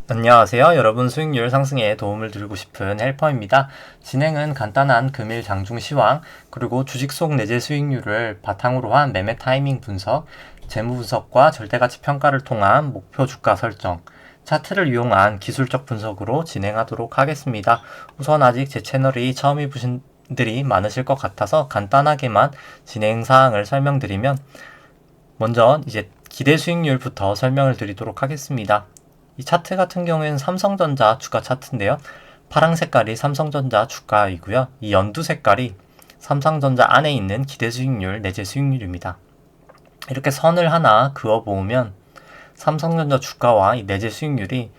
안녕하세요. 여러분 수익률 상승에 도움을 드리고 싶은 헬퍼입니다. 진행은 간단한 금일 장중 시황, 그리고 주식 속 내재 수익률을 바탕으로 한 매매 타이밍 분석, 재무 분석과 절대가치 평가를 통한 목표 주가 설정, 차트를 이용한 기술적 분석으로 진행하도록 하겠습니다. 우선 아직 제 채널이 처음이 보신 분들이 많으실 것 같아서 간단하게만 진행 사항을 설명드리면, 먼저 이제 기대 수익률부터 설명을 드리도록 하겠습니다. 이 차트 같은 경우에는 삼성전자 주가 차트인데요. 파랑 색깔이 삼성전자 주가이고요. 이 연두 색깔이 삼성전자 안에 있는 기대 수익률, 내재 수익률입니다. 이렇게 선을 하나 그어 보면 삼성전자 주가와 이 내재 수익률이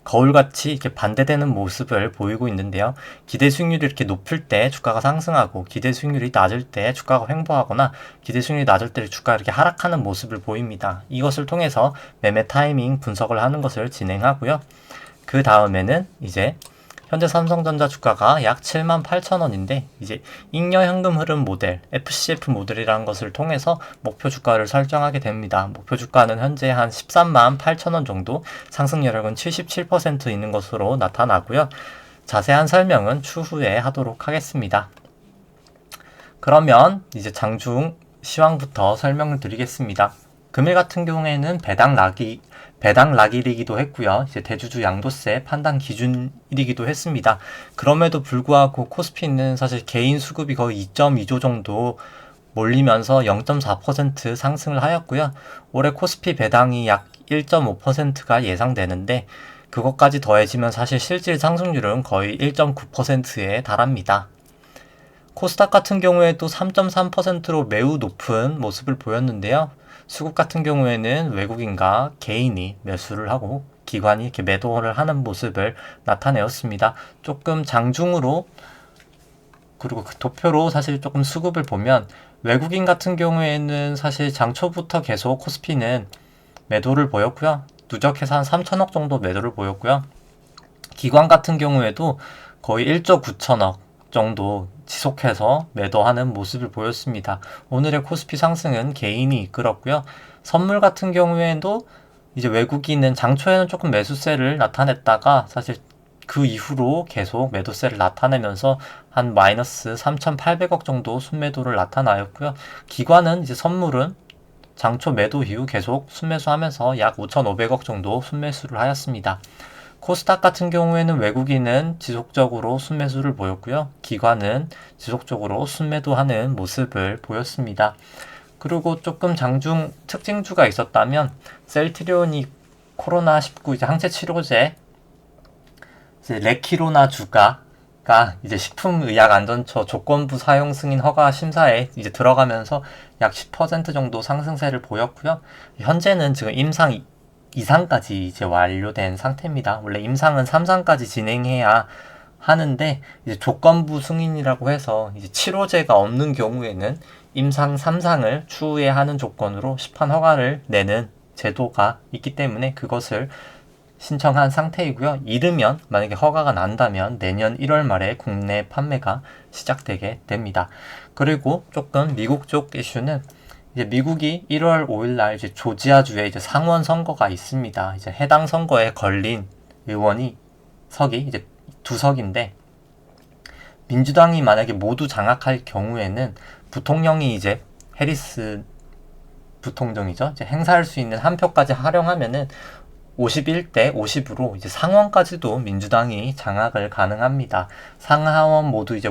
거울같이 이렇게 반대되는 모습을 보이고 있는데요. 기대 수익률이 이렇게 높을 때 주가가 상승하고, 기대 수익률이 낮을 때 주가가 횡보하거나, 기대 수익률이 낮을 때 주가가 이렇게 하락하는 모습을 보입니다. 이것을 통해서 매매 타이밍 분석을 하는 것을 진행하고요. 그 다음에는 이제 현재 삼성전자 주가가 약 78,000원인데 이제 잉여 현금 흐름 모델, FCF 모델이라는 것을 통해서 목표 주가를 설정하게 됩니다. 목표 주가는 현재 한 13만 8천원 정도, 상승 여력은 77% 있는 것으로 나타나고요. 자세한 설명은 추후에 하도록 하겠습니다. 그러면 이제 장중 시황부터 설명을 드리겠습니다. 금일 같은 경우에는 배당 락일이기도 했고요. 이제 대주주 양도세 판단 기준일이기도 했습니다. 그럼에도 불구하고 코스피는 사실 개인 수급이 거의 2.2조 정도 몰리면서 0.4% 상승을 하였고요. 올해 코스피 배당이 약 1.5%가 예상되는데, 그것까지 더해지면 사실 실질 상승률은 거의 1.9%에 달합니다. 코스닥 같은 경우에도 3.3%로 매우 높은 모습을 보였는데요. 수급 같은 경우에는 외국인과 개인이 매수를 하고 기관이 이렇게 매도를 하는 모습을 나타내었습니다. 조금 장중으로, 그리고 그 도표로 사실 조금 수급을 보면, 외국인 같은 경우에는 사실 장 초부터 계속 코스피는 매도를 보였고요. 누적해서 한 3천억 정도 매도를 보였고요. 기관 같은 경우에도 거의 1조 9천억 정도 지속해서 매도하는 모습을 보였습니다. 오늘의 코스피 상승은 개인이 이끌었고요. 선물 같은 경우에도 이제 외국인은 장초에는 조금 매수세를 나타냈다가 사실 그 이후로 계속 매도세를 나타내면서 한 마이너스 3,800억 정도 순매도를 나타나였고요. 기관은 이제 선물은 장초 매도 이후 계속 순매수하면서 약 5,500억 정도 순매수를 하였습니다. 코스닥 같은 경우에는 외국인은 지속적으로 순매수를 보였고요. 기관은 지속적으로 순매도하는 모습을 보였습니다. 그리고 조금 장중 특징주가 있었다면, 셀트리온이 코로나19 이제 항체 치료제 이제 레키로나 주가가 이제 식품의약안전처 조건부 사용 승인 허가 심사에 이제 들어가면서 약 10% 정도 상승세를 보였고요. 현재는 지금 임상 2상까지 이제 완료된 상태입니다. 원래 임상은 3상까지 진행해야 하는데, 이제 조건부 승인이라고 해서 이제 치료제가 없는 경우에는 임상 3상을 추후에 하는 조건으로 시판 허가를 내는 제도가 있기 때문에 그것을 신청한 상태이고요. 이르면 만약에 허가가 난다면 내년 1월 말에 국내 판매가 시작되게 됩니다. 그리고 조금 미국 쪽 이슈는, 이제 미국이 1월 5일 날 이제 조지아주에 이제 상원 선거가 있습니다. 이제 해당 선거에 걸린 의원이 석이 이제 2석인데, 민주당이 만약에 모두 장악할 경우에는 부통령이 이제 해리스 부통령이죠. 이제 행사할 수 있는 한 표까지 활용하면은 51대 50으로 이제 상원까지도 민주당이 장악을 가능합니다. 상하원 모두 이제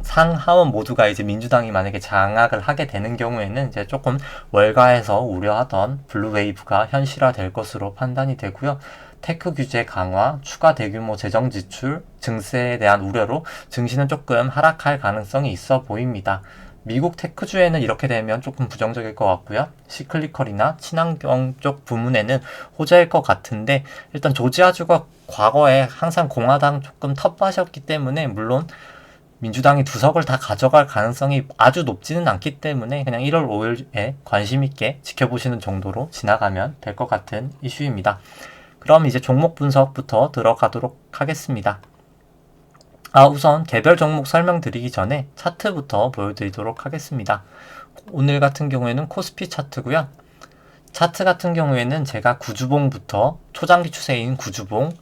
상하원 모두가 이제 민주당이 만약에 장악을 하게 되는 경우에는 이제 조금 월가에서 우려하던 블루웨이브가 현실화될 것으로 판단이 되고요. 테크 규제 강화, 추가 대규모 재정 지출, 증세에 대한 우려로 증시는 조금 하락할 가능성이 있어 보입니다. 미국 테크주에는 이렇게 되면 조금 부정적일 것 같고요. 시클리컬이나 친환경 쪽 부문에는 호재일 것 같은데, 일단 조지아주가 과거에 항상 공화당 조금 텃밭이었기 때문에, 물론 민주당이 2석을 다 가져갈 가능성이 아주 높지는 않기 때문에 그냥 1월 5일에 관심 있게 지켜보시는 정도로 지나가면 될 것 같은 이슈입니다. 그럼 이제 종목 분석부터 들어가도록 하겠습니다. 우선 개별 종목 설명드리기 전에 차트부터 보여드리도록 하겠습니다. 오늘 같은 경우에는 코스피 차트고요. 차트 같은 경우에는 제가 구주봉부터 초장기 추세인 구주봉,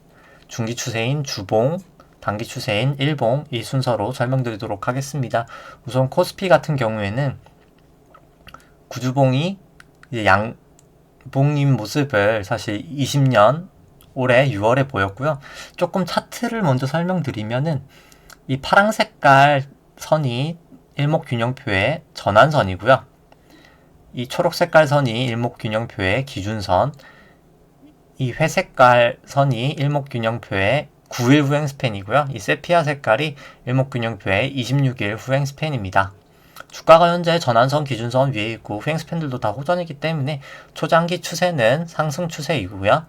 중기 추세인 주봉, 단기 추세인 일봉 이 순서로 설명드리도록 하겠습니다. 우선 코스피 같은 경우에는 구주봉이 이제 양봉인 모습을 사실 20년 올해 6월에 보였고요. 조금 차트를 먼저 설명드리면은 이 파랑 색깔 선이 일목균형표의 전환선이고요. 이 초록 색깔 선이 일목균형표의 기준선, 이 회색깔 선이 일목균형표의 9일 후행 스팬이고요. 이 세피아 색깔이 일목균형표의 26일 후행 스팬입니다. 주가가 현재 전환선, 기준선 위에 있고 후행 스팬들도 다 호전이기 때문에 초장기 추세는 상승 추세이고요.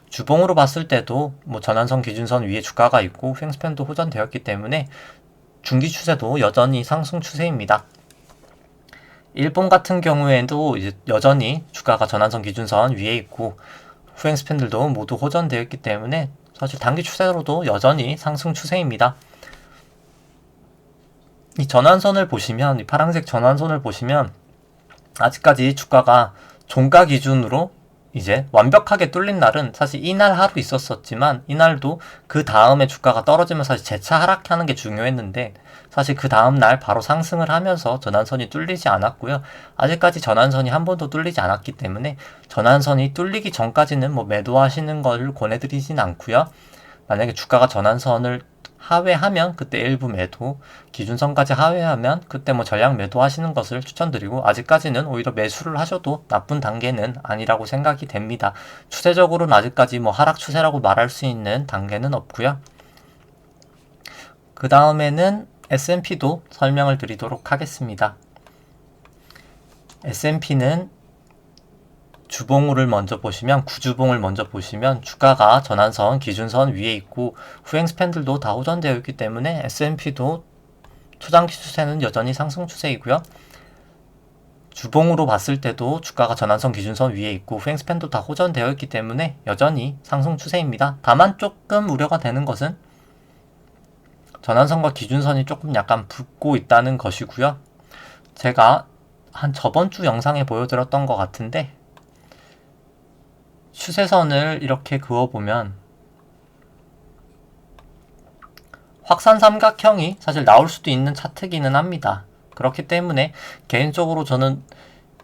주봉으로 봤을 때도 뭐 전환선, 기준선 위에 주가가 있고 후행 스팬도 호전되었기 때문에 중기 추세도 여전히 상승 추세입니다. 일본 같은 경우에도 이제 여전히 주가가 전환선, 기준선 위에 있고 후행 스팬들도 모두 호전되어 있기 때문에 사실 단기 추세로도 여전히 상승 추세입니다. 이 전환선을 보시면, 이 파란색 전환선을 보시면 아직까지 주가가 종가 기준으로 이제 완벽하게 뚫린 날은 사실 이날 하루 있었었지만 이날도 그 다음에 주가가 떨어지면서 사실 재차 하락하는 게 중요했는데 사실 그 다음날 바로 상승을 하면서 전환선이 뚫리지 않았고요. 아직까지 전환선이 한 번도 뚫리지 않았기 때문에 전환선이 뚫리기 전까지는 뭐 매도하시는 걸 권해드리진 않고요. 만약에 주가가 전환선을 하회하면 그때 일부 매도, 기준선까지 하회하면 그때 뭐 전량 매도하시는 것을 추천드리고 아직까지는 오히려 매수를 하셔도 나쁜 단계는 아니라고 생각이 됩니다. 추세적으로는 아직까지 뭐 하락 추세라고 말할 수 있는 단계는 없고요. 그 다음에는 S&P도 설명을 드리도록 하겠습니다. S&P는 주봉을 먼저 보시면, 구주봉을 먼저 보시면 주가가 전환선, 기준선 위에 있고 후행 스팬들도 다 호전되어 있기 때문에 S&P도 초장기 추세는 여전히 상승 추세이고요. 주봉으로 봤을 때도 주가가 전환선, 기준선 위에 있고 후행 스팬도 다 호전되어 있기 때문에 여전히 상승 추세입니다. 다만 조금 우려가 되는 것은 전환선과 기준선이 조금 약간 붙고 있다는 것이고요. 제가 한 저번 주 영상에 보여드렸던 것 같은데 추세선을 이렇게 그어보면 확산 삼각형이 사실 나올 수도 있는 차트기는 합니다. 그렇기 때문에 개인적으로 저는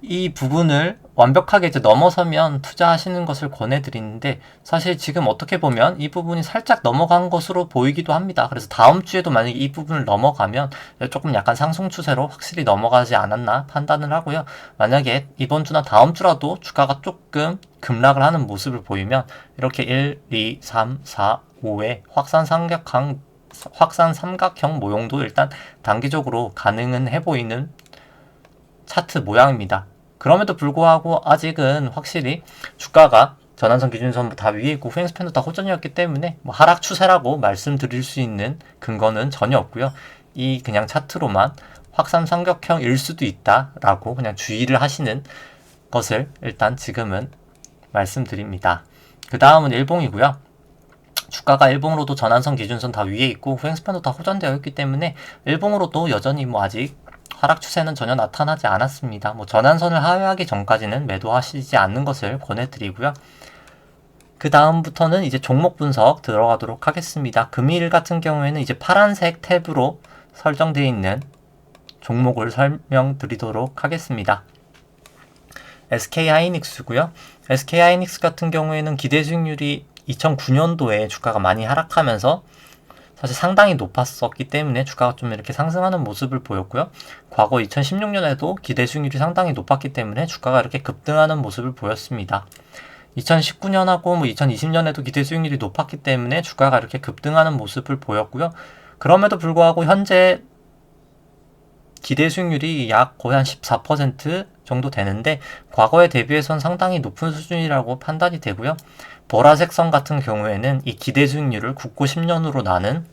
이 부분을 완벽하게 이제 넘어서면 투자하시는 것을 권해드리는데 사실 지금 어떻게 보면 이 부분이 살짝 넘어간 것으로 보이기도 합니다. 그래서 다음 주에도 만약에 이 부분을 넘어가면 조금 약간 상승 추세로 확실히 넘어가지 않았나 판단을 하고요. 만약에 이번 주나 다음 주라도 주가가 조금 급락을 하는 모습을 보이면 이렇게 1, 2, 3, 4, 5의 확산 삼각형 모형도 일단 단기적으로 가능은 해 보이는 차트 모양입니다. 그럼에도 불구하고 아직은 확실히 주가가 전환선, 기준선 다 위에 있고 후행 스팬도 다 호전이었기 때문에 뭐 하락 추세라고 말씀드릴 수 있는 근거는 전혀 없고요. 이 그냥 차트로만 확산 삼각형일 수도 있다라고 그냥 주의를 하시는 것을 일단 지금은 말씀드립니다. 그 다음은 일봉이고요. 주가가 일봉으로도 전환선, 기준선 다 위에 있고 후행 스팬도 다 호전되어 있기 때문에 일봉으로도 여전히 뭐 아직 하락 추세는 전혀 나타나지 않았습니다. 뭐 전환선을 하회하기 전까지는 매도하시지 않는 것을 권해드리고요. 그 다음부터는 이제 종목 분석 들어가도록 하겠습니다. 금일 같은 경우에는 이제 파란색 탭으로 설정되어 있는 종목을 설명드리도록 하겠습니다. SK하이닉스고요. SK하이닉스 같은 경우에는 기대 수익률이 2009년도에 주가가 많이 하락하면서 사실 상당히 높았었기 때문에 주가가 좀 이렇게 상승하는 모습을 보였고요. 과거 2016년에도 기대 수익률이 상당히 높았기 때문에 주가가 이렇게 급등하는 모습을 보였습니다. 2019년하고 뭐 2020년에도 기대 수익률이 높았기 때문에 주가가 이렇게 급등하는 모습을 보였고요. 그럼에도 불구하고 현재 기대 수익률이 약 거의 한 14% 정도 되는데 과거에 대비해서는 상당히 높은 수준이라고 판단이 되고요. 보라색 선 같은 경우에는 이 기대 수익률을 굳고 10년으로 나는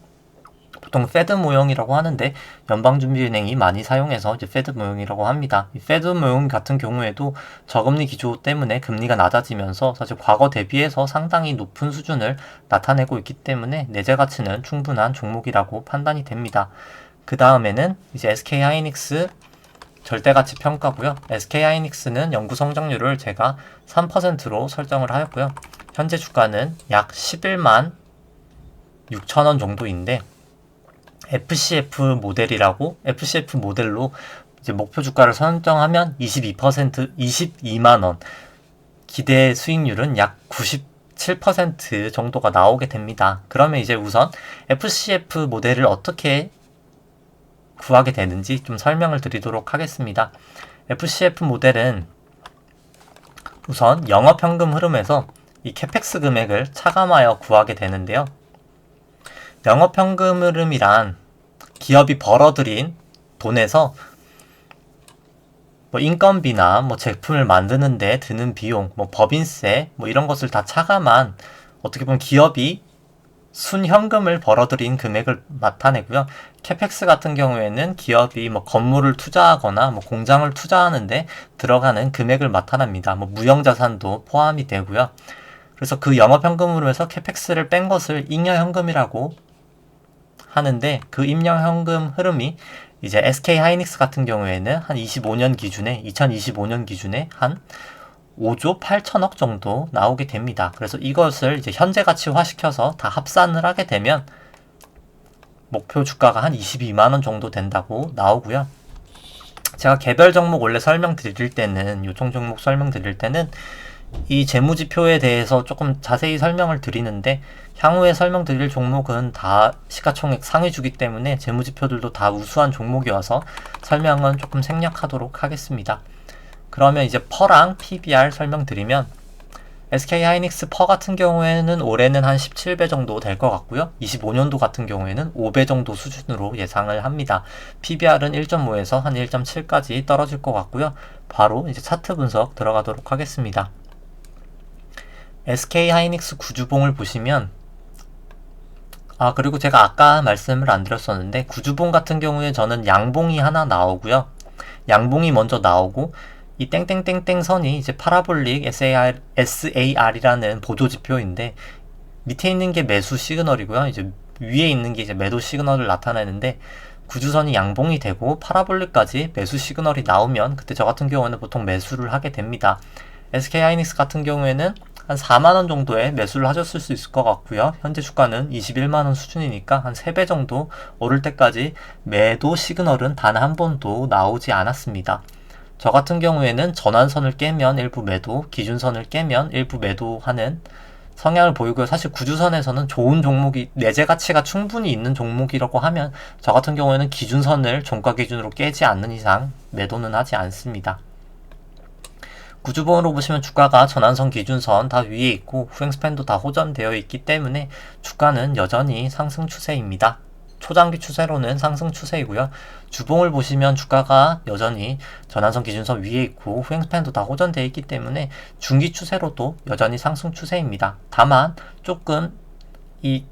보통 페드 모형이라고 하는데 연방준비은행이 많이 사용해서 이제 페드 모형이라고 합니다. 이 페드 모형 같은 경우에도 저금리 기조 때문에 금리가 낮아지면서 사실 과거 대비해서 상당히 높은 수준을 나타내고 있기 때문에 내재 가치는 충분한 종목이라고 판단이 됩니다. 그 다음에는 이제 SK하이닉스 절대가치 평가고요. SK하이닉스는 연구 성장률을 제가 3%로 설정을 하였고요. 현재 주가는 약 11만 6천원 정도인데 FCF 모델로 이제 목표 주가를 설정하면 22만원, 기대 수익률은 약 97% 정도가 나오게 됩니다. 그러면 이제 우선 FCF 모델을 어떻게 구하게 되는지 좀 설명을 드리도록 하겠습니다. FCF 모델은 우선 영업현금 흐름에서 이 캐펙스 금액을 차감하여 구하게 되는데요. 영업현금 흐름이란 기업이 벌어들인 돈에서 뭐 인건비나 뭐 제품을 만드는데 드는 비용, 뭐 법인세, 뭐 이런 것을 다 차감한 어떻게 보면 기업이 순현금을 벌어들인 금액을 나타내고요. 캐펙스 같은 경우에는 기업이 뭐 건물을 투자하거나 뭐 공장을 투자하는데 들어가는 금액을 나타납니다. 뭐 무형자산도 포함이 되고요. 그래서 그 영업현금으로 해서 캐펙스를 뺀 것을 잉여현금이라고 하는데 그 잉여현금 흐름이 이제 SK하이닉스 같은 경우에는 한 2025년 기준에 한 5조 8천억 정도 나오게 됩니다. 그래서 이것을 이제 현재 가치화 시켜서 다 합산을 하게 되면 목표 주가가 한 22만원 정도 된다고 나오고요. 제가 개별 종목 원래 설명드릴 때는 요청 종목 설명드릴 때는 이 재무지표에 대해서 조금 자세히 설명을 드리는데 향후에 설명드릴 종목은 다 시가총액 상위주기 때문에 재무지표들도 다 우수한 종목이어서 설명은 조금 생략하도록 하겠습니다. 그러면 이제 퍼랑 PBR 설명드리면 SK하이닉스 퍼 같은 경우에는 올해는 한 17배 정도 될 것 같고요. 25년도 같은 경우에는 5배 정도 수준으로 예상을 합니다. PBR은 1.5에서 한 1.7까지 떨어질 것 같고요. 바로 이제 차트 분석 들어가도록 하겠습니다. SK하이닉스 구주봉을 보시면 그리고 제가 아까 말씀을 안 드렸었는데 구주봉 같은 경우에 저는 양봉이 하나 나오고요. 양봉이 먼저 나오고 이 땡땡땡땡 선이 이제 파라볼릭 SAR이라는 보조지표인데 밑에 있는 게 매수 시그널이고요. 이제 위에 있는 게 이제 매도 시그널을 나타내는데 구주선이 양봉이 되고 파라볼릭까지 매수 시그널이 나오면 그때 저 같은 경우는 보통 매수를 하게 됩니다. SK하이닉스 같은 경우에는 한 4만원 정도에 매수를 하셨을 수 있을 것 같고요. 현재 주가는 21만원 수준이니까 한 3배 정도 오를 때까지 매도 시그널은 단 한 번도 나오지 않았습니다. 저 같은 경우에는 전환선을 깨면 일부 매도, 기준선을 깨면 일부 매도하는 성향을 보이고요. 사실 구주선에서는 좋은 종목이 내재 가치가 충분히 있는 종목이라고 하면 저 같은 경우에는 기준선을 종가 기준으로 깨지 않는 이상 매도는 하지 않습니다. 구주봉으로 보시면 주가가 전환선, 기준선 다 위에 있고 후행스팬도 다 호전되어 있기 때문에 주가는 여전히 상승 추세입니다. 초장기 추세로는 상승 추세이고요. 주봉을 보시면 주가가 여전히 전환선, 기준선 위에 있고 후행스팬도 다 호전되어 있기 때문에 중기 추세로도 여전히 상승 추세입니다. 다만 조금 이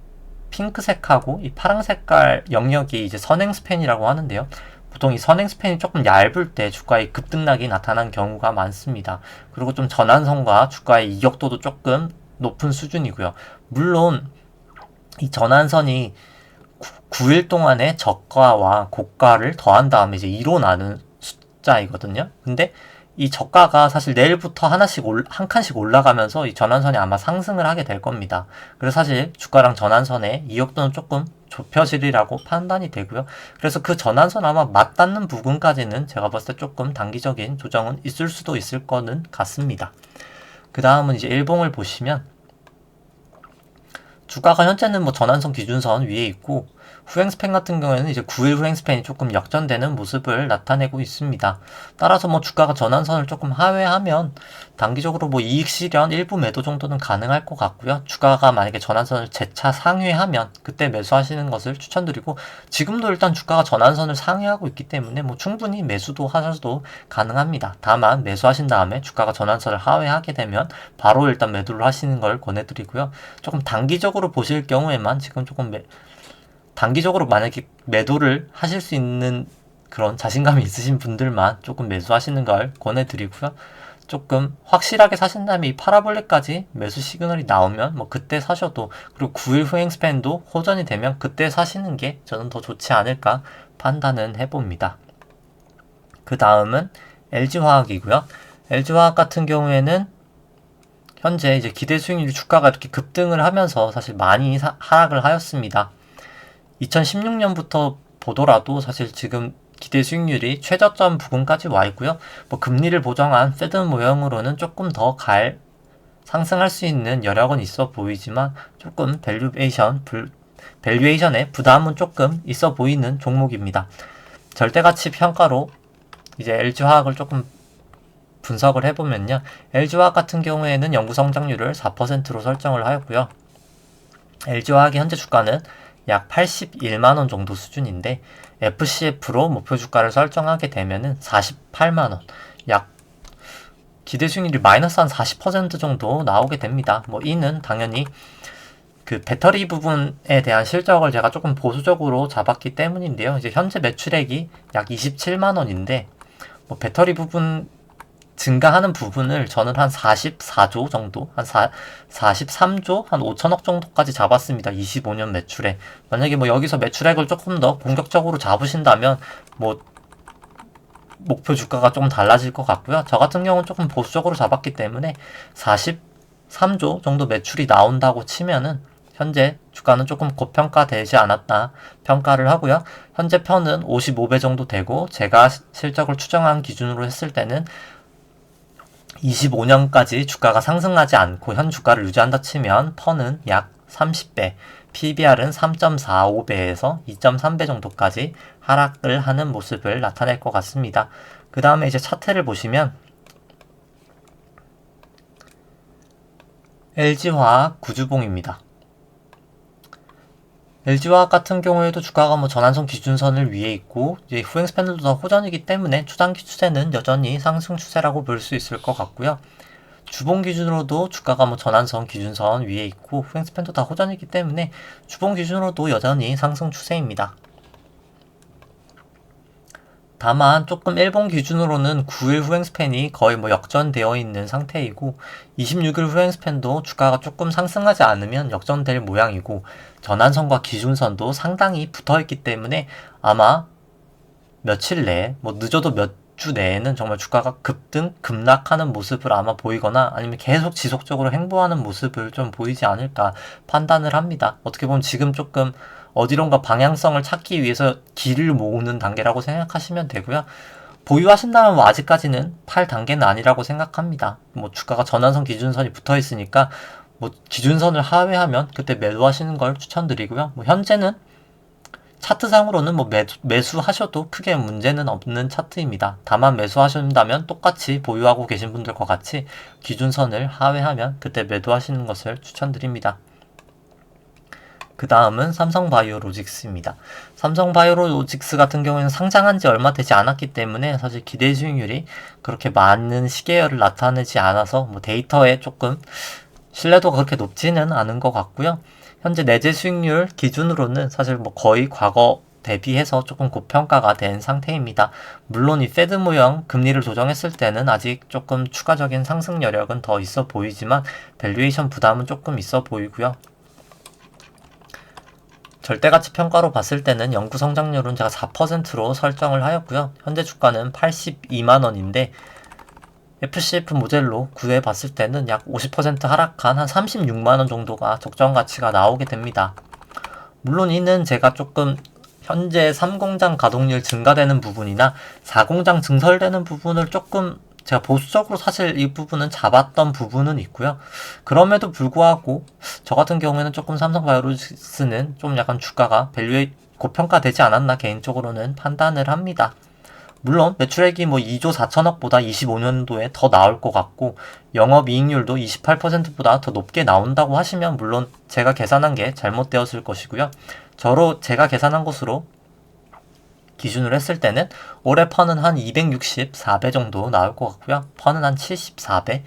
핑크색하고 이 파랑 색깔 영역이 이제 선행스팬이라고 하는데요. 보통 이 선행스팬이 조금 얇을 때 주가의 급등락이 나타난 경우가 많습니다. 그리고 좀 전환선과 주가의 이격도도 조금 높은 수준이고요. 물론 이 전환선이 9일 동안의 저가와 고가를 더한 다음에 이제 2로 나눈 숫자이거든요. 근데 이 저가가 사실 내일부터 한 칸씩 올라가면서 이 전환선이 아마 상승을 하게 될 겁니다. 그래서 사실 주가랑 전환선의 이격도는 조금 좁혀지리라고 판단이 되고요. 그래서 그 전환선 아마 맞닿는 부분까지는 제가 봤을 때 조금 단기적인 조정은 있을 수도 있을 거는 같습니다. 그 다음은 이제 일봉을 보시면 주가가 현재는 뭐 전환선, 기준선 위에 있고 후행스팬 같은 경우에는 이제 9일 후행스팬이 조금 역전되는 모습을 나타내고 있습니다. 따라서 뭐 주가가 전환선을 조금 하회하면 단기적으로 뭐 이익 실현 일부 매도 정도는 가능할 것 같고요. 주가가 만약에 전환선을 재차 상회하면 그때 매수하시는 것을 추천드리고 지금도 일단 주가가 전환선을 상회하고 있기 때문에 뭐 충분히 매수도 하셔도 가능합니다. 다만 매수하신 다음에 주가가 전환선을 하회하게 되면 바로 일단 매도를 하시는 걸 권해드리고요. 조금 단기적으로 보실 경우에만 지금 조금 단기적으로 만약에 매도를 하실 수 있는 그런 자신감이 있으신 분들만 조금 매수하시는 걸 권해드리고요. 조금 확실하게 사신다면 이 파라볼릭까지 매수 시그널이 나오면 뭐 그때 사셔도, 그리고 9일 후행 스팬도 호전이 되면 그때 사시는 게 저는 더 좋지 않을까 판단은 해봅니다. 그 다음은 LG화학이고요. LG화학 같은 경우에는 현재 이제 기대 수익률이 주가가 이렇게 급등을 하면서 사실 많이 하락을 하였습니다. 2016년부터 보더라도 사실 지금 기대 수익률이 최저점 부근까지 와 있고요. 뭐 금리를 보정한 페드 모형으로는 조금 더 상승할 수 있는 여력은 있어 보이지만 조금 밸류에이션의 부담은 조금 있어 보이는 종목입니다. 절대가치 평가로 이제 LG화학을 조금 분석을 해보면요. LG화학 같은 경우에는 연구 성장률을 4%로 설정을 하였고요. LG화학의 현재 주가는 약 81만원 정도 수준인데 FCF로 목표 주가를 설정하게 되면은 48만원, 약 기대 수익률이 마이너스 한 40% 정도 나오게 됩니다. 뭐 이는 당연히 그 배터리 부분에 대한 실적을 제가 조금 보수적으로 잡았기 때문인데요. 이제 현재 매출액이 약 27만 원인데 뭐 배터리 부분 증가하는 부분을 저는 한 44조 정도, 한 43조, 한 5천억 정도까지 잡았습니다. 25년 매출에. 만약에 뭐 여기서 매출액을 조금 더 공격적으로 잡으신다면 뭐 목표 주가가 조금 달라질 것 같고요. 저 같은 경우는 조금 보수적으로 잡았기 때문에 43조 정도 매출이 나온다고 치면은 현재 주가는 조금 고평가되지 않았다 평가를 하고요. 현재 편은 55배 정도 되고 제가 실적을 추정한 기준으로 했을 때는 25년까지 주가가 상승하지 않고 현 주가를 유지한다 치면 펀은 약 30배, PBR은 3.45배에서 2.3배 정도까지 하락을 하는 모습을 나타낼 것 같습니다. 그 다음에 이제 차트를 보시면 LG화학 구주봉입니다. LG화학 같은 경우에도 주가가 뭐 전환선 기준선을 위에 있고 이제 후행 스팬들도 더 호전이기 때문에 초단기 추세는 여전히 상승 추세라고 볼 수 있을 것 같고요. 주봉 기준으로도 주가가 뭐 전환선 기준선 위에 있고 후행 스팬도 다 호전이기 때문에 주봉 기준으로도 여전히 상승 추세입니다. 다만 조금 일본 기준으로는 9일 후행 스팬이 거의 뭐 역전되어 있는 상태이고 26일 후행 스팬도 주가가 조금 상승하지 않으면 역전될 모양이고 전환선과 기준선도 상당히 붙어있기 때문에 아마 며칠 내에 뭐 늦어도 몇 주 내에는 정말 주가가 급등, 급락하는 모습을 아마 보이거나 아니면 계속 지속적으로 행보하는 모습을 좀 보이지 않을까 판단을 합니다. 어떻게 보면 지금 조금 어디론가 방향성을 찾기 위해서 길을 모으는 단계라고 생각하시면 되고요. 보유하신다면 뭐 아직까지는 팔 단계는 아니라고 생각합니다. 뭐 주가가 전환선 기준선이 붙어 있으니까 뭐 기준선을 하회하면 그때 매도하시는 걸 추천드리고요. 뭐 현재는 차트상으로는 뭐 매수하셔도 크게 문제는 없는 차트입니다. 다만 매수하신다면 똑같이 보유하고 계신 분들과 같이 기준선을 하회하면 그때 매도하시는 것을 추천드립니다. 그 다음은 삼성바이오로직스입니다. 삼성바이오로직스 같은 경우에는 상장한 지 얼마 되지 않았기 때문에 사실 기대 수익률이 그렇게 많은 시계열을 나타내지 않아서 뭐 데이터에 조금 신뢰도가 그렇게 높지는 않은 것 같고요. 현재 내재 수익률 기준으로는 사실 뭐 거의 과거 대비해서 조금 고평가가 된 상태입니다. 물론 이 페드 모형 금리를 조정했을 때는 아직 조금 추가적인 상승 여력은 더 있어 보이지만 밸류에이션 부담은 조금 있어 보이고요. 절대가치 평가로 봤을 때는 연구 성장률은 제가 4%로 설정을 하였고요. 현재 주가는 82만원인데 FCF 모델로 구해 봤을 때는 약 50% 하락한 한 36만원 정도가 적정 가치가 나오게 됩니다. 물론 이는 제가 조금 현재 3공장 가동률 증가되는 부분이나 4공장 증설되는 부분을 조금 제가 보수적으로 사실 이 부분은 잡았던 부분은 있고요. 그럼에도 불구하고 저 같은 경우에는 조금 삼성바이오로직스는 좀 약간 주가가 밸류에 고평가되지 않았나 개인적으로는 판단을 합니다. 물론 매출액이 뭐 2조 4천억보다 25년도에 더 나올 것 같고 영업이익률도 28%보다 더 높게 나온다고 하시면 물론 제가 계산한 게 잘못되었을 것이고요. 제가 계산한 것으로 기준으로 했을 때는 올해 펀은 한 264배 정도 나올 것 같고요. 펀은 한 74배,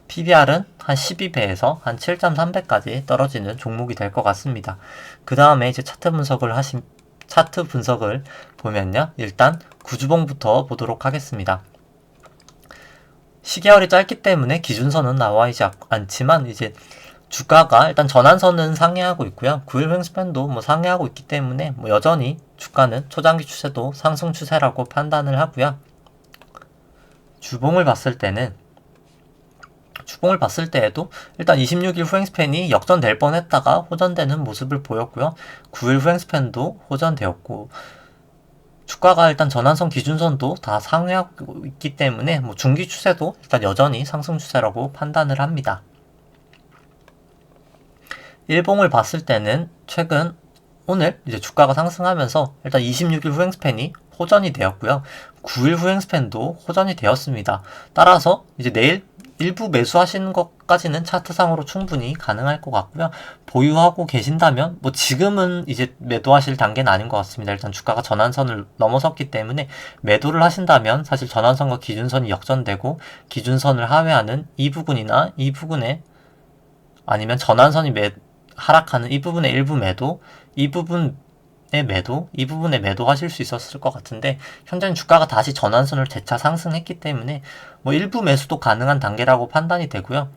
PBR은 한 12배에서 한 7.3배까지 떨어지는 종목이 될 것 같습니다. 그 다음에 이제 차트 분석을 보면요. 일단 구주봉부터 보도록 하겠습니다. 시계열이 짧기 때문에 기준선은 나와 있지 않지만 이제 주가가 일단 전환선은 상회하고 있고요. 9일 횡스팬도 뭐 상회하고 있기 때문에 뭐 여전히 주가는 초장기 추세도 상승 추세라고 판단을 하고요. 주봉을 봤을 때에도 일단 26일 후행 스팬이 역전될 뻔했다가 호전되는 모습을 보였고요. 9일 후행 스팬도 호전되었고, 주가가 일단 전환선 기준선도 다 상회하고 있기 때문에 뭐 중기 추세도 일단 여전히 상승 추세라고 판단을 합니다. 일봉을 봤을 때는 최근 오늘 이제 주가가 상승하면서 일단 26일 후행 스팬이 호전이 되었고요. 9일 후행 스팬도 호전이 되었습니다. 따라서 이제 내일 일부 매수하시는 것까지는 차트상으로 충분히 가능할 것 같고요. 보유하고 계신다면 뭐 지금은 이제 매도하실 단계는 아닌 것 같습니다. 일단 주가가 전환선을 넘어섰기 때문에 매도를 하신다면 사실 전환선과 기준선이 역전되고 기준선을 하회하는 이 부분이나 이 부분에 아니면 전환선이 하락하는 이 부분의 일부 매도, 이 부분의 매도, 이 부분에 매도하실 수 있었을 것 같은데 현재는 주가가 다시 전환선을 재차 상승했기 때문에 뭐 일부 매수도 가능한 단계라고 판단이 되고요.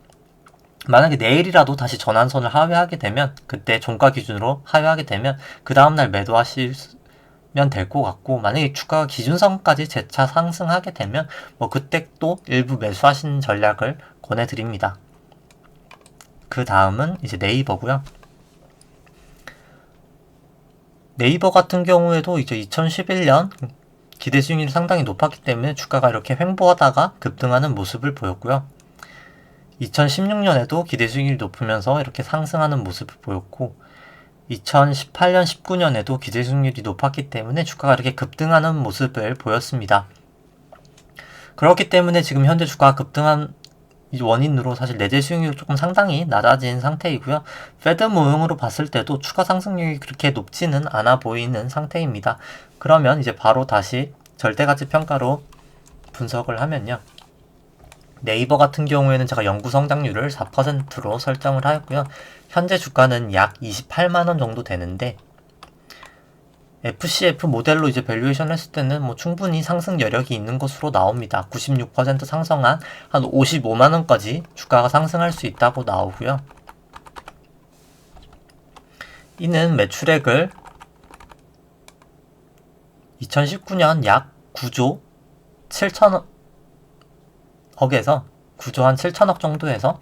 만약에 내일이라도 다시 전환선을 하회하게 되면 그때 종가 기준으로 하회하게 되면 그 다음날 매도하시면 될 것 같고, 만약에 주가가 기준선까지 재차 상승하게 되면 뭐 그때 또 일부 매수하시는 전략을 권해드립니다. 그 다음은 이제 네이버고요. 네이버 같은 경우에도 이제 2011년 기대 수익률이 상당히 높았기 때문에 주가가 이렇게 횡보하다가 급등하는 모습을 보였고요. 2016년에도 기대 수익률이 높으면서 이렇게 상승하는 모습을 보였고, 2018년, 19년에도 기대 수익률이 높았기 때문에 주가가 이렇게 급등하는 모습을 보였습니다. 그렇기 때문에 지금 현재 주가가 급등한 이 원인으로 사실 내재 수익률이 조금 상당히 낮아진 상태이고요. 페드 모형으로 봤을 때도 추가 상승률이 그렇게 높지는 않아 보이는 상태입니다. 그러면 이제 바로 다시 절대가치 평가로 분석을 하면요. 네이버 같은 경우에는 제가 연구 성장률을 4%로 설정을 하였고요. 현재 주가는 약 28만원 정도 되는데, FCF 모델로 이제 밸류에이션 했을 때는 뭐 충분히 상승 여력이 있는 것으로 나옵니다. 96% 상승한 한 55만원까지 주가가 상승할 수 있다고 나오고요. 이는 매출액을 2019년 약 9조 7천억에서 9조 한 7천억 정도에서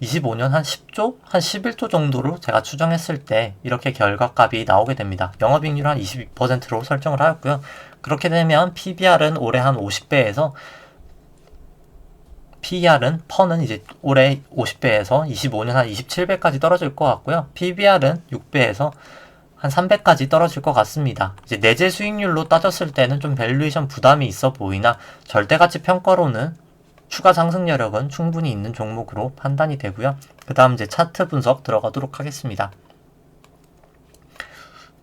25년 한 10조? 한 11조 정도로 제가 추정했을 때 이렇게 결과값이 나오게 됩니다. 영업이익률 한 22%로 설정을 하였고요. 그렇게 되면 PBR은 올해 한 50배에서 PER은 퍼는 이제 올해 50배에서 25년 한 27배까지 떨어질 것 같고요. PBR은 6배에서 한 3배까지 떨어질 것 같습니다. 이제 내재 수익률로 따졌을 때는 좀 밸류에이션 부담이 있어 보이나 절대가치 평가로는 추가 상승 여력은 충분히 있는 종목으로 판단이 되고요. 그 다음 이제 차트 분석 들어가도록 하겠습니다.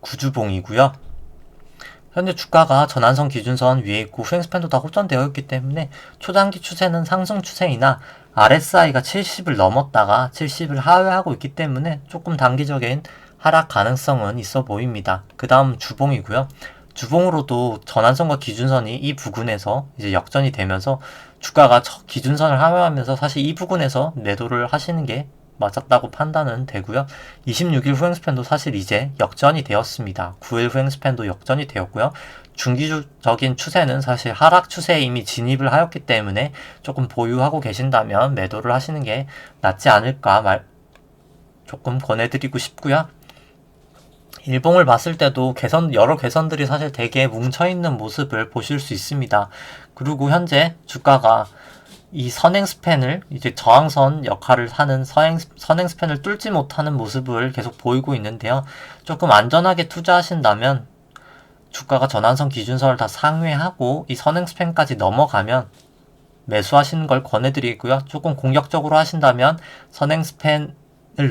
구주봉이고요. 현재 주가가 전환선 기준선 위에 있고 후행 스팬도 다 호전되어 있기 때문에 초단기 추세는 상승 추세이나 RSI가 70을 넘었다가 70을 하회하고 있기 때문에 조금 단기적인 하락 가능성은 있어 보입니다. 그 다음 주봉이고요. 주봉으로도 전환선과 기준선이 이 부근에서 이제 역전이 되면서 주가가 기준선을 하회하면서 사실 이 부근에서 매도를 하시는 게 맞았다고 판단은 되고요. 26일 후행 스팬도 사실 이제 역전이 되었습니다. 9일 후행 스팬도 역전이 되었고요. 중기적인 추세는 사실 하락 추세에 이미 진입을 하였기 때문에 조금 보유하고 계신다면 매도를 하시는 게 낫지 않을까 조금 권해드리고 싶고요. 일봉을 봤을 때도 여러 개선들이 사실 되게 뭉쳐있는 모습을 보실 수 있습니다. 그리고 현재 주가가 이 선행 스팬을 이제 저항선 역할을 하는 선행 스팬을 뚫지 못하는 모습을 계속 보이고 있는데요. 조금 안전하게 투자하신다면 주가가 전환선 기준선을 다 상회하고 이 선행 스팬까지 넘어가면 매수하시는 걸 권해드리고요. 조금 공격적으로 하신다면 선행 스팬을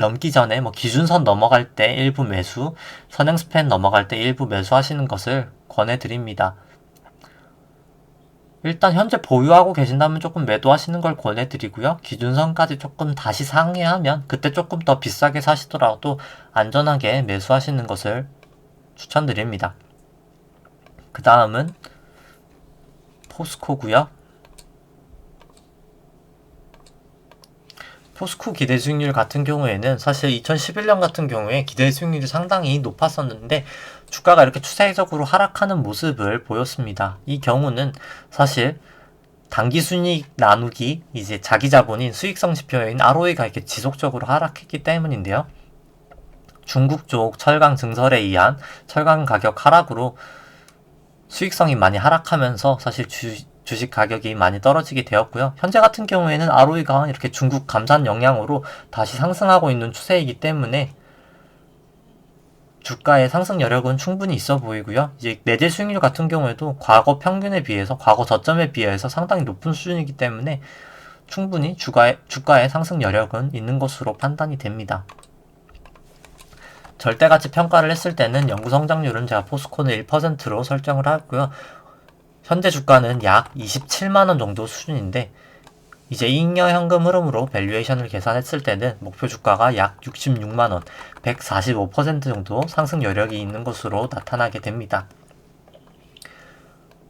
넘기 전에 뭐 기준선 넘어갈 때 일부 매수, 선행 스팬 넘어갈 때 일부 매수하시는 것을 권해드립니다. 일단 현재 보유하고 계신다면 조금 매도하시는 걸 권해드리고요. 기준선까지 조금 다시 상회하면 그때 조금 더 비싸게 사시더라도 안전하게 매수하시는 것을 추천드립니다. 그 다음은 포스코고요. 포스코 기대 수익률 같은 경우에는 사실 2011년 같은 경우에 기대 수익률이 상당히 높았었는데 주가가 이렇게 추세적으로 하락하는 모습을 보였습니다. 이 경우는 사실 단기 순이익 나누기 이제 자기 자본인 수익성 지표인 ROE가 이렇게 지속적으로 하락했기 때문인데요. 중국 쪽 철강 증설에 의한 철강 가격 하락으로 수익성이 많이 하락하면서 사실 주식 가격이 많이 떨어지게 되었고요. 현재 같은 경우에는 ROE가 이렇게 중국 감산 영향으로 다시 상승하고 있는 추세이기 때문에 주가의 상승 여력은 충분히 있어 보이고요. 이제 내재 수익률 같은 경우에도 과거 평균에 비해서, 과거 저점에 비해서 상당히 높은 수준이기 때문에 충분히 주가의 상승 여력은 있는 것으로 판단이 됩니다. 절대가치 평가를 했을 때는 연구 성장률은 제가 포스코는 1%로 설정을 하고요. 현재 주가는 약 27만원 정도 수준인데, 이제 잉여 현금 흐름으로 밸류에이션을 계산했을 때는 목표 주가가 약 66만원, 145% 정도 상승 여력이 있는 것으로 나타나게 됩니다.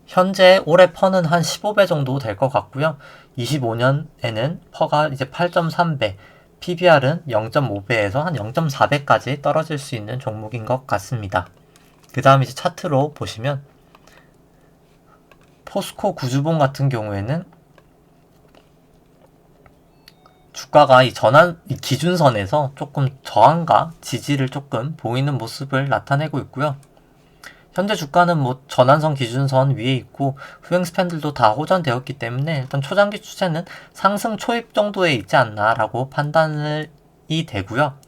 현재 올해 퍼는 한 15배 정도 될 것 같고요. 25년에는 퍼가 이제 8.3배, PBR은 0.5배에서 한 0.4배까지 떨어질 수 있는 종목인 것 같습니다. 그 다음 이제 차트로 보시면 포스코 구주봉 같은 경우에는 주가가 이 기준선에서 조금 저항과 지지를 조금 보이는 모습을 나타내고 있고요. 현재 주가는 전환선 기준선 위에 있고 후행 스팬들도 다 호전되었기 때문에 일단 초장기 추세는 상승 초입 정도에 있지 않나라고 판단이 되고요.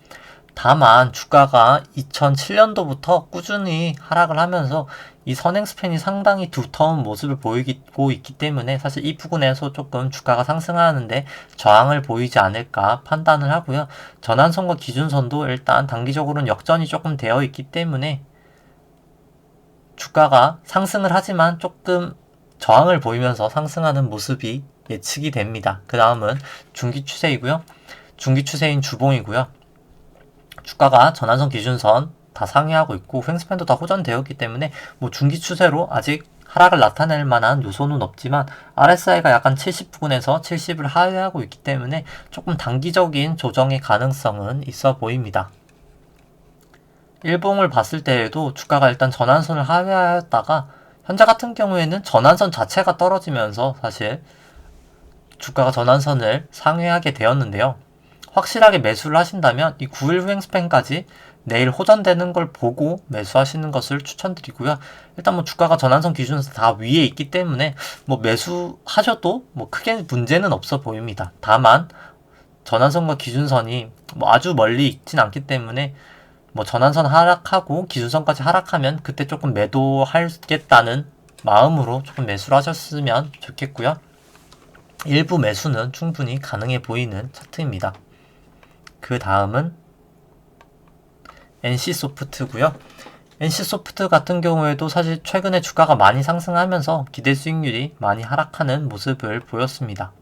다만 주가가 2007년도부터 꾸준히 하락을 하면서 이 선행 스팬이 상당히 두터운 모습을 보이고 있기 때문에 사실 이 부분에서 조금 주가가 상승하는데 저항을 보이지 않을까 판단을 하고요. 전환선과 기준선도 일단 단기적으로는 역전이 조금 되어 있기 때문에 주가가 상승을 하지만 조금 저항을 보이면서 상승하는 모습이 예측이 됩니다. 그 다음은 중기 추세이고요. 중기 추세인 주봉이고요. 주가가 전환선 기준선 다 상회하고 있고 횡스팬도 다 호전되었기 때문에 중기 추세로 아직 하락을 나타낼 만한 요소는 없지만 RSI가 약간 70 부근에서 70을 하회하고 있기 때문에 조금 단기적인 조정의 가능성은 있어 보입니다. 일봉을 봤을 때에도 주가가 일단 전환선을 하회하였다가 현재 같은 경우에는 전환선 자체가 떨어지면서 사실 주가가 전환선을 상회하게 되었는데요. 확실하게 매수를 하신다면 이 9일 후행 스팬까지 내일 호전되는 걸 보고 매수하시는 것을 추천드리고요. 일단 주가가 전환선 기준에서 다 위에 있기 때문에 매수하셔도 크게 문제는 없어 보입니다. 다만 전환선과 기준선이 아주 멀리 있진 않기 때문에 전환선 하락하고 기준선까지 하락하면 그때 조금 매도하겠다는 마음으로 조금 매수를 하셨으면 좋겠고요. 일부 매수는 충분히 가능해 보이는 차트입니다. 그 다음은 NC소프트고요. NC소프트 같은 경우에도 사실 최근에 주가가 많이 상승하면서 기대 수익률이 많이 하락하는 모습을 보였습니다.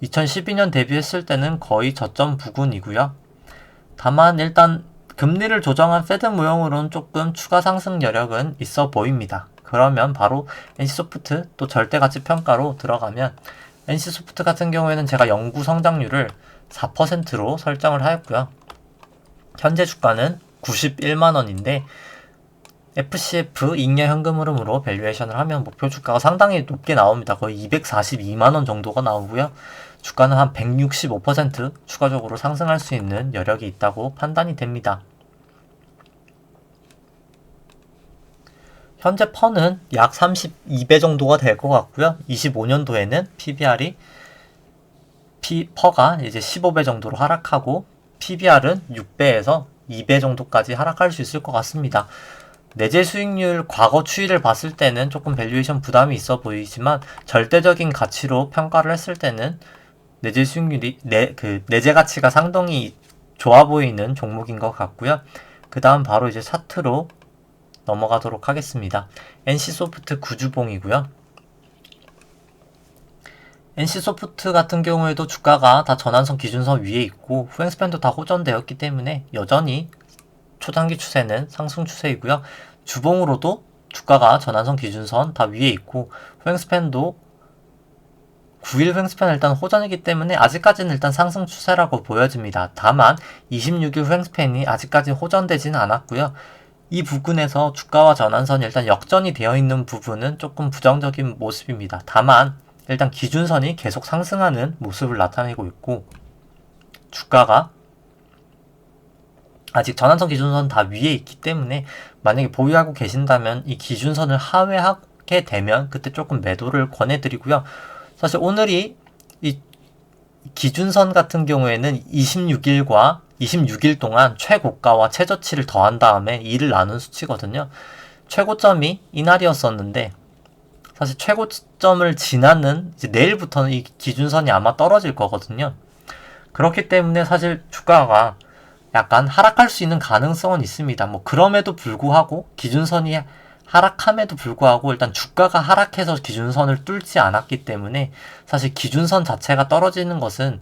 2012년 대비했을 때는 거의 저점 부근이고요. 다만 일단 금리를 조정한 페드 모형으로는 조금 추가 상승 여력은 있어 보입니다. 그러면 바로 NC소프트 또 절대가치 평가로 들어가면 NC소프트 같은 경우에는 제가 연구 성장률을 4%로 설정을 하였고요. 현재 주가는 91만원인데 FCF 잉여 현금 흐름으로 밸류에이션을 하면 목표 주가가 상당히 높게 나옵니다. 거의 242만원 정도가 나오고요. 주가는 한 165% 추가적으로 상승할 수 있는 여력이 있다고 판단이 됩니다. 현재 퍼는 약 32배 정도가 될 것 같고요. 25년도에는 PBR이 퍼가 이제 15배 정도로 하락하고 PBR은 6배에서 2배 정도까지 하락할 수 있을 것 같습니다. 내재 수익률 과거 추이를 봤을 때는 조금 밸류에이션 부담이 있어 보이지만 절대적인 가치로 평가를 했을 때는 내재 수익률이 내재 가치가 상당히 좋아 보이는 종목인 것 같고요. 그 다음 바로 이제 차트로 넘어가도록 하겠습니다. NC소프트 구주봉이고요. NC소프트 같은 경우에도 주가가 다 전환선 기준선 위에 있고 후행 스팬도 다 호전되었기 때문에 여전히 초단기 추세는 상승 추세이고요. 주봉으로도 주가가 전환선 기준선 다 위에 있고 후행 스팬도 9일 후행 스팬은 일단 호전이기 때문에 아직까지는 일단 상승 추세라고 보여집니다. 다만 26일 후행 스팬이 아직까지 호전되지는 않았고요. 이 부분에서 주가와 전환선이 일단 역전이 되어 있는 부분은 조금 부정적인 모습입니다. 다만 일단 기준선이 계속 상승하는 모습을 나타내고 있고, 주가가 아직 전환선 기준선 다 위에 있기 때문에 만약에 보유하고 계신다면 이 기준선을 하회하게 되면 그때 조금 매도를 권해드리고요. 사실 오늘이 이 기준선 같은 경우에는 26일 동안 최고가와 최저치를 더한 다음에 2를 나눈 수치거든요. 최고점이 이날이었었는데, 사실 최고점을 지나는 이제 내일부터는 이 기준선이 아마 떨어질 거거든요. 그렇기 때문에 사실 주가가 약간 하락할 수 있는 가능성은 있습니다. 뭐 그럼에도 불구하고 기준선이 하락함에도 불구하고 일단 주가가 하락해서 기준선을 뚫지 않았기 때문에 사실 기준선 자체가 떨어지는 것은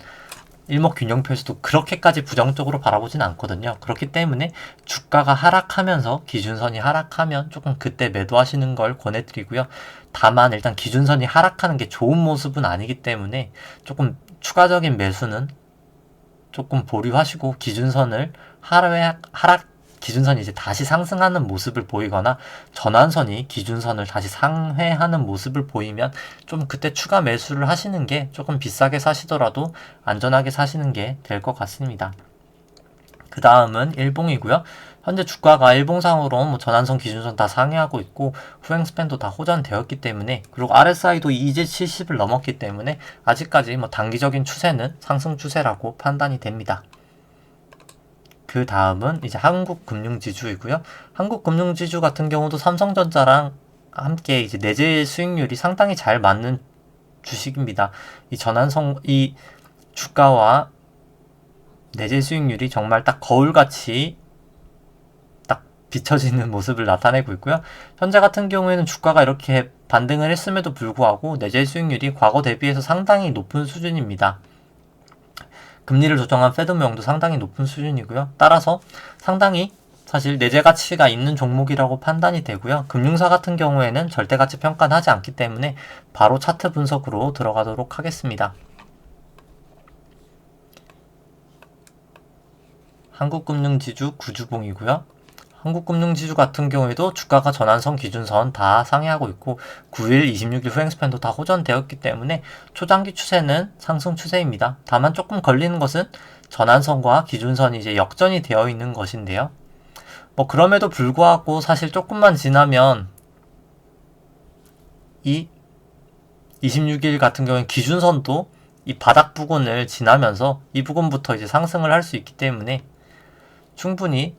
일목균형표에서도 그렇게까지 부정적으로 바라보진 않거든요. 그렇기 때문에 주가가 하락하면서 기준선이 하락하면 조금 그때 매도하시는 걸 권해드리고요. 다만 일단 기준선이 하락하는 게 좋은 모습은 아니기 때문에 조금 추가적인 매수는 조금 보류하시고 기준선을 기준선이 이제 다시 상승하는 모습을 보이거나 전환선이 기준선을 다시 상회하는 모습을 보이면 좀 그때 추가 매수를 하시는 게 조금 비싸게 사시더라도 안전하게 사시는 게 될 것 같습니다. 그 다음은 일봉이고요. 현재 주가가 일봉상으로 뭐 전환선 기준선 다 상회하고 있고 후행 스팬도 다 호전되었기 때문에, 그리고 RSI도 이제 70을 넘었기 때문에 아직까지 뭐 단기적인 추세는 상승 추세라고 판단이 됩니다. 그 다음은 이제 한국금융지주이고요. 한국금융지주 같은 경우도 삼성전자랑 함께 이제 내재 수익률이 상당히 잘 맞는 주식입니다. 이 주가와 내재 수익률이 정말 딱 거울같이 딱 비춰지는 모습을 나타내고 있고요. 현재 같은 경우에는 주가가 이렇게 반등을 했음에도 불구하고 내재 수익률이 과거 대비해서 상당히 높은 수준입니다. 금리를 조정한 페드 모형도 상당히 높은 수준이고요. 따라서 상당히 사실 내재 가치가 있는 종목이라고 판단이 되고요. 금융사 같은 경우에는 절대가치 평가는 하지 않기 때문에 바로 차트 분석으로 들어가도록 하겠습니다. 한국금융지주 구주봉이고요. 한국금융지주 같은 경우에도 주가가 전환선, 기준선 다 상회하고 있고 9일, 26일 후행 스팬도 다 호전되었기 때문에 초장기 추세는 상승 추세입니다. 다만 조금 걸리는 것은 전환선과 기준선이 이제 역전이 되어 있는 것인데요. 뭐 그럼에도 불구하고 사실 조금만 지나면 이 26일 같은 경우는 기준선도 이 바닥 부근을 지나면서 이 부분부터 이제 상승을 할 수 있기 때문에 충분히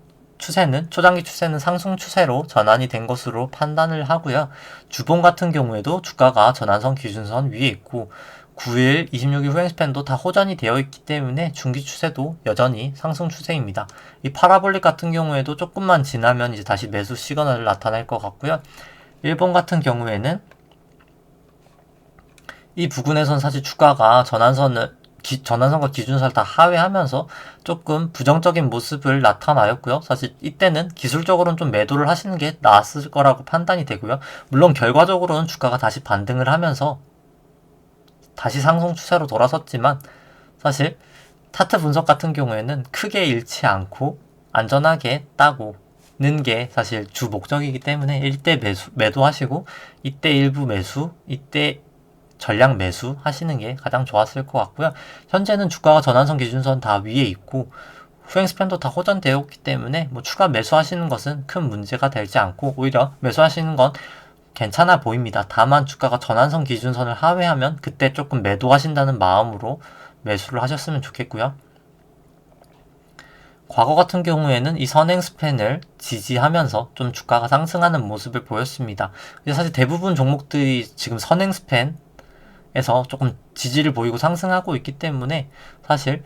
초장기 추세는 상승 추세로 전환이 된 것으로 판단을 하고요. 주봉 같은 경우에도 주가가 전환선 기준선 위에 있고 9일, 26일 후행 스팬도 다 호전이 되어 있기 때문에 중기 추세도 여전히 상승 추세입니다. 이 파라볼릭 같은 경우에도 조금만 지나면 이제 다시 매수 시그널을 나타낼 것 같고요. 일본 같은 경우에는 이 부근에선 사실 주가가 전환선과 기준선을 다 하회하면서 조금 부정적인 모습을 나타나였고요. 사실 이때는 기술적으로는 좀 매도를 하시는 게 나았을 거라고 판단이 되고요. 물론 결과적으로는 주가가 다시 반등을 하면서 다시 상승 추세로 돌아섰지만 사실 차트 분석 같은 경우에는 크게 잃지 않고 안전하게 따고는 게 사실 주 목적이기 때문에 이때 매도하시고 이때 일부 매수, 이때 전량 매수 하시는 게 가장 좋았을 것 같고요. 현재는 주가가 전환선 기준선 다 위에 있고 후행 스팬도 다 호전되었기 때문에 뭐 추가 매수하시는 것은 큰 문제가 되지 않고 오히려 매수하시는 건 괜찮아 보입니다. 다만 주가가 전환선 기준선을 하회하면 그때 조금 매도하신다는 마음으로 매수를 하셨으면 좋겠고요. 과거 같은 경우에는 이 선행 스팬을 지지하면서 좀 주가가 상승하는 모습을 보였습니다. 근데 사실 대부분 종목들이 지금 선행 스팬 에서 조금 지지를 보이고 상승하고 있기 때문에 사실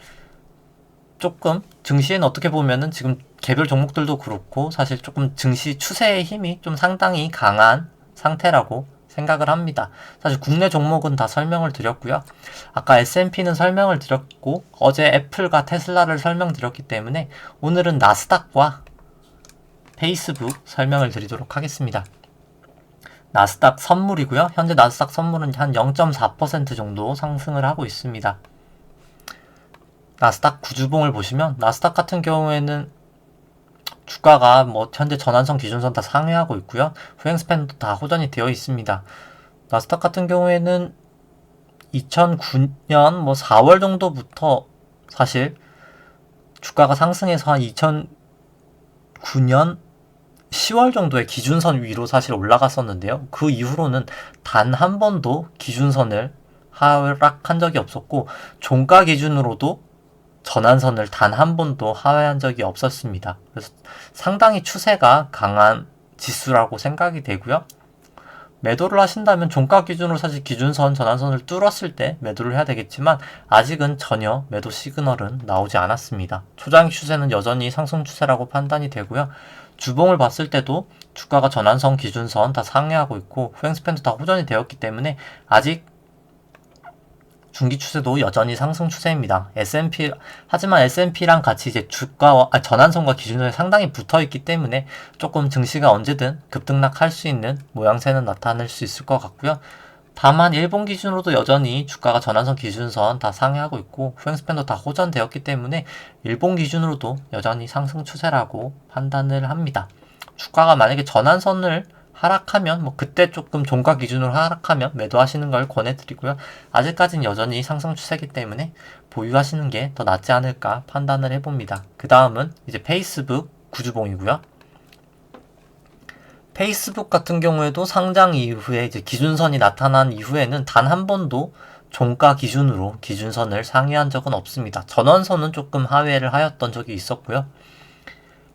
조금 증시에는 어떻게 보면은 지금 개별 종목들도 그렇고 사실 조금 증시 추세의 힘이 좀 상당히 강한 상태라고 생각을 합니다. 사실 국내 종목은 다 설명을 드렸고요. 아까 S&P는 설명을 드렸고 어제 애플과 테슬라를 설명드렸기 때문에 오늘은 나스닥과 페이스북 설명을 드리도록 하겠습니다. 나스닥 선물이고요. 현재 나스닥 선물은 한 0.4% 정도 상승을 하고 있습니다. 나스닥 구주봉을 보시면 나스닥 같은 경우에는 주가가 뭐 현재 전환선 기준선 다 상회하고 있고요. 후행 스팬도 다 호전이 되어 있습니다. 나스닥 같은 경우에는 2009년 뭐 4월 정도부터 사실 주가가 상승해서 한 2009년 10월 정도에 기준선 위로 사실 올라갔었는데요. 그 이후로는 단 한 번도 기준선을 하락한 적이 없었고, 종가 기준으로도 전환선을 단 한 번도 하회한 적이 없었습니다. 그래서 상당히 추세가 강한 지수라고 생각이 되고요. 매도를 하신다면 종가 기준으로 사실 기준선, 전환선을 뚫었을 때 매도를 해야 되겠지만 아직은 전혀 매도 시그널은 나오지 않았습니다. 초장기 추세는 여전히 상승 추세라고 판단이 되고요. 주봉을 봤을 때도 주가가 전환선, 기준선 다 상회하고 있고 후행 스팬도 다 호전이 되었기 때문에 아직 중기 추세도 여전히 상승 추세입니다. 하지만 S&P랑 같이 이제 전환선과 기준선이 상당히 붙어 있기 때문에 조금 증시가 언제든 급등락할 수 있는 모양새는 나타낼 수 있을 것 같고요. 다만 일본 기준으로도 여전히 주가가 전환선, 기준선 다 상회하고 있고 후행 스팬도 다 호전되었기 때문에 일본 기준으로도 여전히 상승 추세라고 판단을 합니다. 주가가 만약에 전환선을 하락하면 뭐 그때 조금 종가 기준으로 하락하면 매도하시는 걸 권해드리고요. 아직까지는 여전히 상승 추세이기 때문에 보유하시는 게 더 낫지 않을까 판단을 해봅니다. 그 다음은 이제 페이스북 구주봉이고요. 페이스북 같은 경우에도 상장 이후에 이제 기준선이 나타난 이후에는 단 한 번도 종가 기준으로 기준선을 상회한 적은 없습니다. 전환선은 조금 하회를 하였던 적이 있었고요.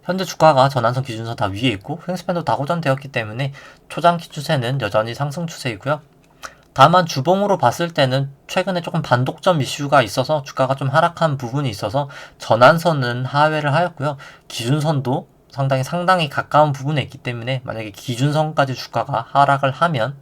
현재 주가가 전환선, 기준선 다 위에 있고 후행스팬도 다 호전되었기 때문에 초장기 추세는 여전히 상승 추세이고요. 다만 주봉으로 봤을 때는 최근에 조금 반독점 이슈가 있어서 주가가 좀 하락한 부분이 있어서 전환선은 하회를 하였고요. 기준선도 상당히 가까운 부분에 있기 때문에 만약에 기준선까지 주가가 하락을 하면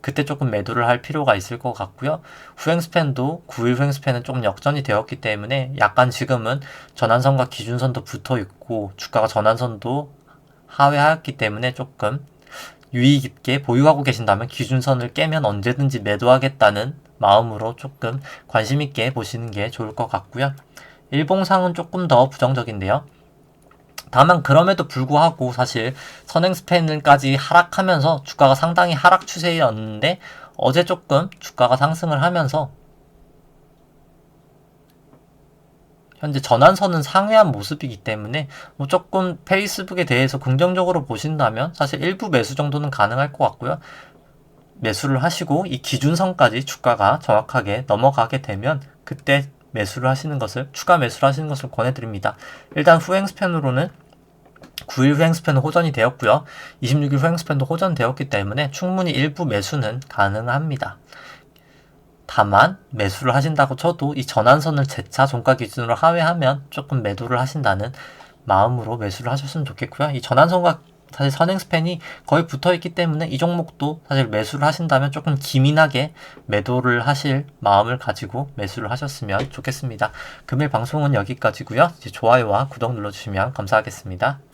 그때 조금 매도를 할 필요가 있을 것 같고요. 후행스팬도 9일 후행스팬은 조금 역전이 되었기 때문에 약간 지금은 전환선과 기준선도 붙어 있고 주가가 전환선도 하회하였기 때문에 조금 유의 깊게 보유하고 계신다면 기준선을 깨면 언제든지 매도하겠다는 마음으로 조금 관심 있게 보시는 게 좋을 것 같고요. 일봉상은 조금 더 부정적인데요. 다만 그럼에도 불구하고 사실 선행 스팬까지 하락하면서 주가가 상당히 하락 추세였는데 어제 조금 주가가 상승을 하면서 현재 전환선은 상회한 모습이기 때문에 뭐 조금 페이스북에 대해서 긍정적으로 보신다면 사실 일부 매수 정도는 가능할 것 같고요. 매수를 하시고 이 기준선까지 주가가 정확하게 넘어가게 되면 그때 추가 매수를 하시는 것을 권해드립니다. 일단 후행 스팬으로는 9일 후행 스팬은 호전이 되었고요. 26일 후행 스팬도 호전되었기 때문에 충분히 일부 매수는 가능합니다. 다만 매수를 하신다고 쳐도 이 전환선을 재차 종가 기준으로 하회하면 조금 매도를 하신다는 마음으로 매수를 하셨으면 좋겠고요. 이 전환선과 사실 선행 스팬이 거의 붙어 있기 때문에 이 종목도 사실 매수를 하신다면 조금 기민하게 매도를 하실 마음을 가지고 매수를 하셨으면 좋겠습니다. 금일 방송은 여기까지고요. 이제 좋아요와 구독 눌러주시면 감사하겠습니다.